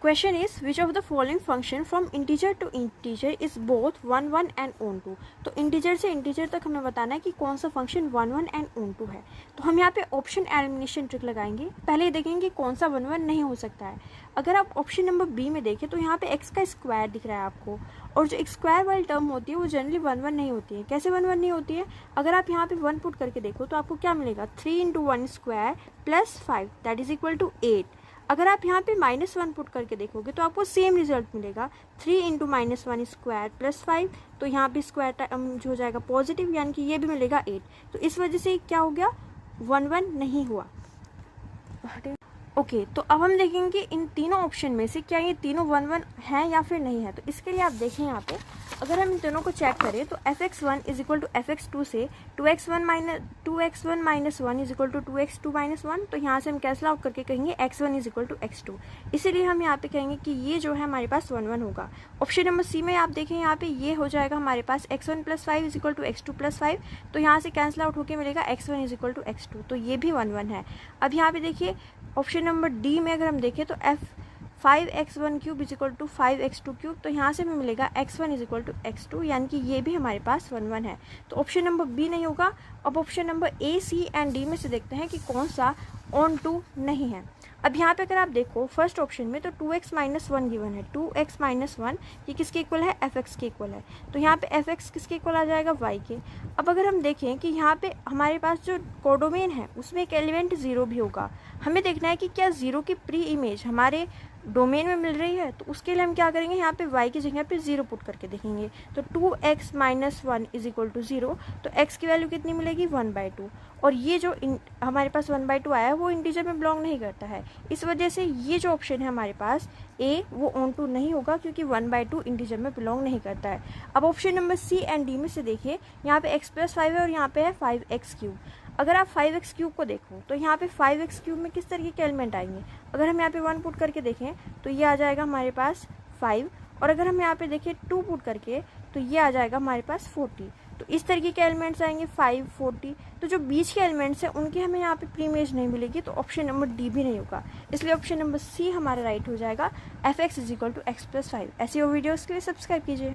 Question is which of the following function from integer to integer is both 1 1 and onto. तो integer से integer तक हमें बताना है कि कौन सा फंक्शन 1 1 एंड ऑन टू है। तो हम यहाँ पे ऑप्शन एलिमिनेशन ट्रिक लगाएंगे। पहले देखेंगे कौन सा 1 1 नहीं हो सकता है। अगर आप ऑप्शन नंबर बी में देखें तो यहाँ पे एक्स का स्क्वायर दिख रहा है आपको, और जो स्क्वायर वाली टर्म होती है वो जनरली 1 1 नहीं होती है। कैसे 1 1 नहीं होती है? अगर आप यहाँ पे 1 पुट करके देखो तो आपको क्या मिलेगा, 3 × 1 square plus 5 that is equal to 8। अगर आप यहाँ पे -1 पुट करके देखोगे तो आपको सेम रिजल्ट मिलेगा, 3 × -1 स्क्वायर प्लस 5। तो यहाँ पे स्क्वायर टर्म जो हो जाएगा पॉजिटिव, यानी कि ये भी मिलेगा 8। तो इस वजह से क्या हो गया, 1 1 नहीं हुआ। ओके, तो अब हम देखेंगे इन तीनों ऑप्शन में से क्या ये तीनों 1 1 हैं या फिर नहीं है। तो इसके लिए आप देखें यहाँ पे, अगर हम इन तीनों को चेक करें तो fx1 is equal to fx2 से 2x1 minus 1 is equal to 2x2 minus 1। तो यहाँ से हम कैंसल आउट करके कहेंगे x1 is equal to x2। इसीलिए हम यहाँ पे कहेंगे कि ये जो है हमारे पास 1 1 होगा। ऑप्शन नंबर सी में आप देखें यहाँ पे ये हो जाएगा हमारे पास x1 + 5 is equal to x2 + 5। तो यहाँ से कैंसल आउट होकर मिलेगा x1 is equal to x2। तो ये भी 1 1 है। अब यहाँ पे देखिए ऑप्शन नंबर डी में अगर हम देखें तो 5x1³ is equal to 5x2³। तो यहाँ से हमें मिलेगा x1 is equal to x2, यानी कि ये भी हमारे पास 1 1 है। तो ऑप्शन नंबर बी नहीं होगा। अब option number A, C and D में से देखते हैं कि कौन सा ऑन टू नहीं है। अब यहाँ पे अगर आप देखो फर्स्ट ऑप्शन में तो 2x - 1 गिवन है। 2x - 1 ये किसके इक्वल है, fx के इक्वल है। तो यहाँ पे fx किसके इक्वल आ जाएगा, y के। अब अगर हम देखें कि यहाँ पे हमारे पास जो कोडोमेन है उसमें एक एलिमेंट 0 भी होगा। हमें देखना है कि क्या 0 की प्री इमेज हमारे डोमेन में मिल रही है। तो उसके लिए हम क्या करेंगे, यहाँ पे y की जगह पे 0 पुट करके देखेंगे। तो 2x - 1 इज इक्वल टू 0। तो x की वैल्यू कितनी मिलेगी, 1/2। और ये जो हमारे पास 1/2 आया है वो इंटीजर में बिलोंग नहीं करता है। इस वजह से ये जो ऑप्शन है हमारे पास ए, वो ऑन टू नहीं होगा, क्योंकि 1/2 इंटीजर में बिलोंग नहीं करता है। अब option number C and D में से देखिए, यहाँ पे x + 5 है और यहाँ पे है 5x³। अगर आप 5x³ को देखो तो यहाँ पे 5x³ में किस तरीके के एलिमेंट आएंगे। अगर हम यहाँ पे 1 पुट करके देखें तो ये आ जाएगा हमारे पास 5, और अगर हम यहाँ पे देखें 2 पुट करके तो ये आ जाएगा हमारे पास 40। तो इस तरीके के एलिमेंट्स आएंगे 5, 40। तो जो बीच के एलिमेंट्स हैं उनकी हमें यहाँ पे प्री इमेज नहीं मिलेगी। तो ऑप्शन नंबर डी भी नहीं होगा, इसलिए ऑप्शन नंबर सी हमारा राइट हो जाएगा, fx = x + 5। ऐसी और वीडियोज़ के लिए सब्सक्राइब कीजिए।